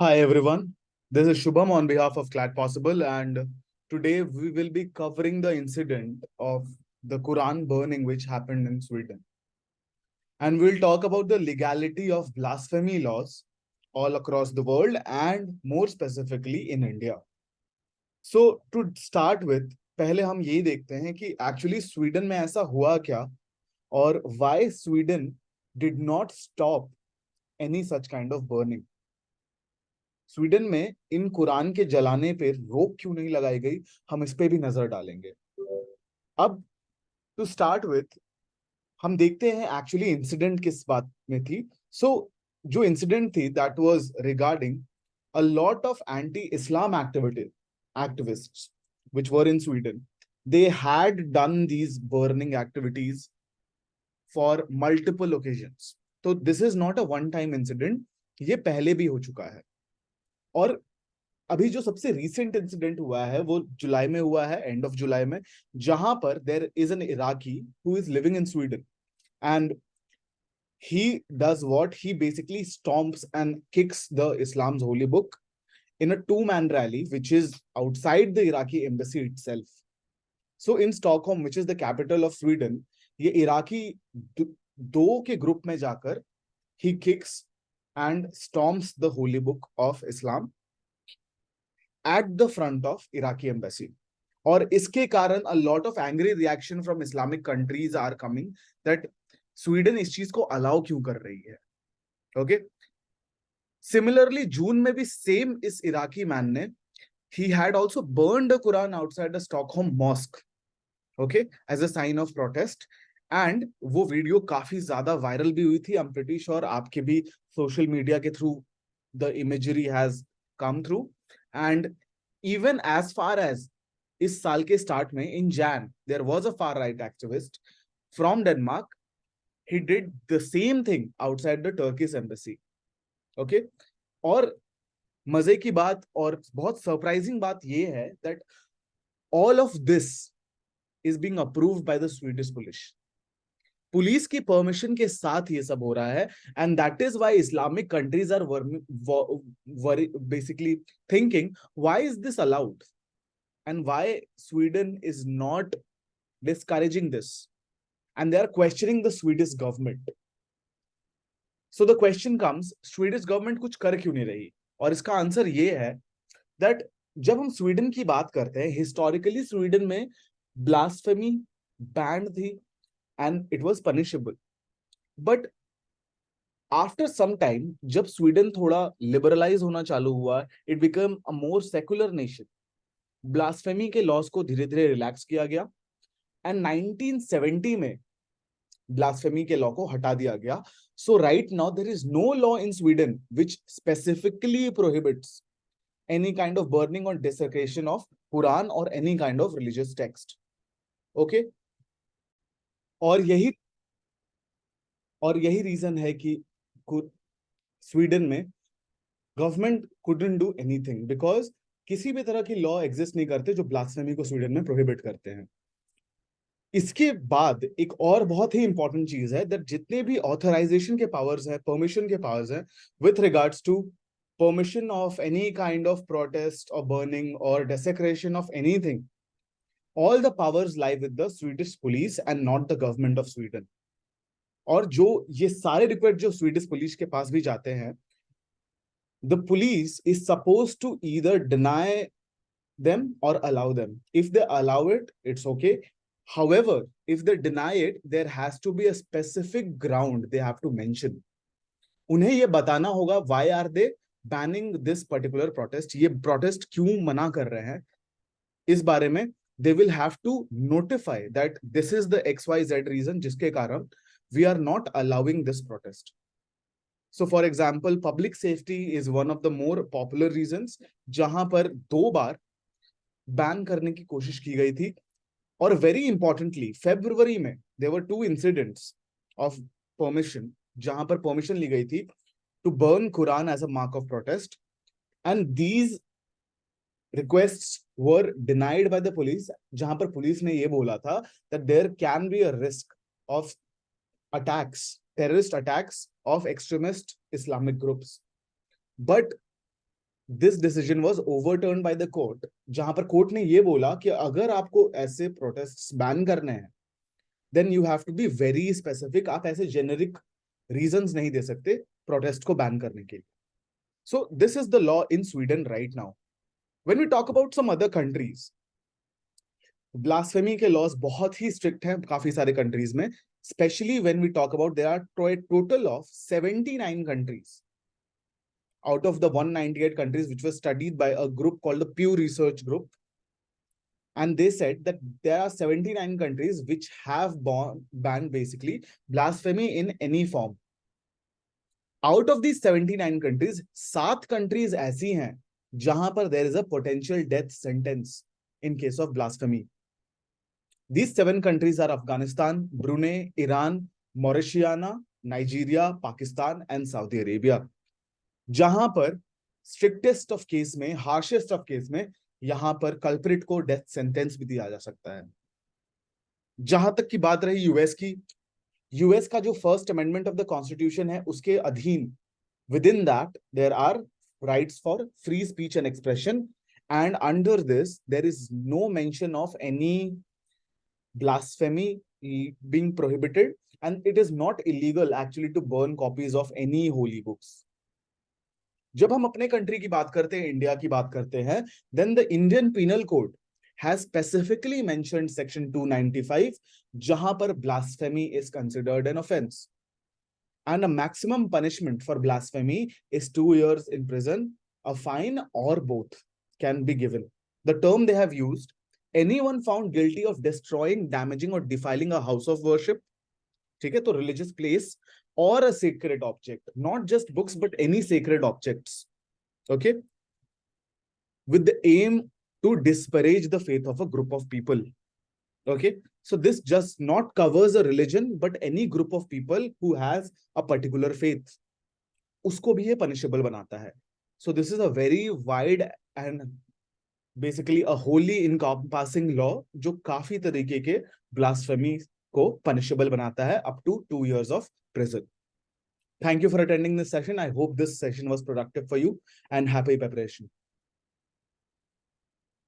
Hi everyone, this is Shubham on behalf of Clad Possible, and today we will be covering the incident of the Quran burning which happened in Sweden. And we'll talk about the legality of blasphemy laws all across the world and more specifically in India. So to start with, पहले हम यही देखते हैं कि actually Sweden में ऐसा हुआ क्या और why Sweden did not stop any such kind of burning. Sweden में इन कुरान के जलाने पे रोक क्यों नहीं लगाई गई, हम इस पे भी नजर डालेंगे. अब टू स्टार्ट विथ हम देखते हैं एक्चुअली इंसिडेंट किस बात में थी. सो जो इंसिडेंट थी that was regarding a lot of anti-Islam activists which were in Sweden. They had done these burning activities for multiple occasions. So this is not a one time incident. ये पहले भी हो चुका है. और अभी जो सबसे रीसेंट इंसिडेंट हुआ है वो जुलाई में हुआ है, एंड ऑफ जुलाई में, जहां पर there is an Iraqi who is living in Sweden and he does what he basically stomps and kicks the Islam's holy book in a two-man rally which is outside the Iraqi embassy itself. So in Stockholm, which is the capital of Sweden, ये इराकी दो के group में जाकर he kicks and stomps the holy book of Islam at the front of Iraqi embassy. और इसके कारण a lot of angry reaction from Islamic countries are coming that Sweden इस चीज को अलाउ क्यों कर रही है. ओके, सिमिलरली जून में भी सेम इस इराकी मैन ने he had also burned a Quran outside the Stockholm mosque, okay, as a sign of protest. and वो वीडियो काफी ज्यादा वायरल भी हुई थी. I'm pretty sure आपके भी सोशल मीडिया के through the imagery has come through. and even as far as इस साल के स्टार्ट में इन Jan there was a far right activist from Denmark. He did the same thing outside the Turkish embassy. Okay, और मजे की बात और बहुत सरप्राइजिंग बात ये है that all of this is being approved by the Swedish police. Police की परमिशन के साथ ये सब हो रहा है. And that is why Islamic countries are basically thinking why is this allowed and why Sweden is not discouraging this, and they are questioning the Swedish government. So the question comes, Swedish government कुछ कर क्यों नहीं रही. और इसका answer ये है that जब हम स्वीडन की बात करते हैं, हिस्टोरिकली स्वीडन में ब्लास्फेमी बैंड थी and it was punishable. But after some time, जब स्वीडन थोड़ा लिबरलाइज होना चालू हुआ, it became a more secular nation. Blasphemy के लॉस को धीरे धीरे रिलैक्स किया गया एंड 1970 में ब्लास्फेमी के लॉ को हटा दिया गया. So right now there is no law in Sweden which specifically prohibits any kind of burning or desecration of Quran or any kind of religious text. Okay, और यही रीजन है कि स्वीडन में government couldn't do anything because किसी भी तरह की law exist नहीं करते जो ब्लास्फेमी को स्वीडन में प्रोहिबिट करते हैं. इसके बाद एक और बहुत ही इंपॉर्टेंट चीज है दैट जितने भी ऑथराइजेशन के पावर्स हैं, परमिशन के पावर्स हैं with regards to permission of any kind of protest or burning or desecration of anything, all the powers lie with the Swedish police and not the government of Sweden. और जो ये सारे request जो Swedish police के पास भी जाते हैं, the police is supposed to either deny them or allow them. If they allow it, it's okay. However, if they deny it, there has to be a specific ground they have to mention. उन्हें ये बताना होगा why are they banning this particular protest, ये protest क्यों मना कर रहे हैं. इस बारे में they will have to notify that this is the XYZ reason जिसके कारण we are not allowing this protest. So for example, public safety is one of the more popular reasons जहां पर 2 बार बैन करने की कोशिश की गई थी. और वेरी इंपॉर्टेंटली फरवरी में there were 2 incidents of permission जहां पर परमिशन ली गई थी to burn Quran as a mark of protest, and these requests were denied by the police, जहां पर पुलिस ने ये बोला था that there can be a risk of attacks, terrorist attacks of extremist Islamic groups. But this decision was overturn by the court, जहां पर court ने ये बोला कि अगर आपको ऐसे प्रोटेस्ट बैन करने हैं then you have to be very specific. आप ऐसे जेनेरिक रीजंस नहीं दे सकते प्रोटेस्ट को बैन करने के लिए। So this is the law in Sweden right now. When we talk about some other countries, blasphemy के लॉज बहुत ही स्ट्रिक्ट हैं काफी सारे कंट्रीज में, specially when we talk about there are total of 79 countries out of the 198 countries which was studied by a group called the Pew Research Group. And they said that there are 79 countries which have banned basically blasphemy in any form. Out of these 79 countries, 7 countries ऐसी हैं जहां पर there is a potential death sentence in case of blasphemy. These 7 countries are Afghanistan, Brunei, Iran, Mauritania, Nigeria, Pakistan and Saudi Arabia. जहां पर strictest of case में, harshest of case में, यहां पर कल्प्रिट को डेथ सेंटेंस भी दिया जा सकता है। जहां तक की बात रही यूएस की, यूएस का जो first amendment of the constitution है उसके अधीन, within that there are rights for free speech and expression, and under this there is no mention of any blasphemy being prohibited, and it is not illegal actually to burn copies of any holy books. जब हम अपने country की बात करते हैं, India की बात करते हैं, then the Indian Penal Code has specifically mentioned section 295 जहां पर blasphemy is considered an offense, and a maximum punishment for blasphemy is 2 years in prison, a fine or both can be given. The term they have used, anyone found guilty of destroying, damaging or defiling a house of worship, ठीक है, तो religious place or a sacred object, not just books but any sacred objects, okay, with the aim to disparage the faith of a group of people. Okay, so this just not covers a religion but any group of people who has a particular faith, उसको भी ये punishable बनाता है. So this is a very wide and basically a wholly encompassing law जो काफी तरीके के blasphemy को punishable बनाता है up to 2 years of prison. Thank you for attending this session. I hope this session was productive for you and happy preparation.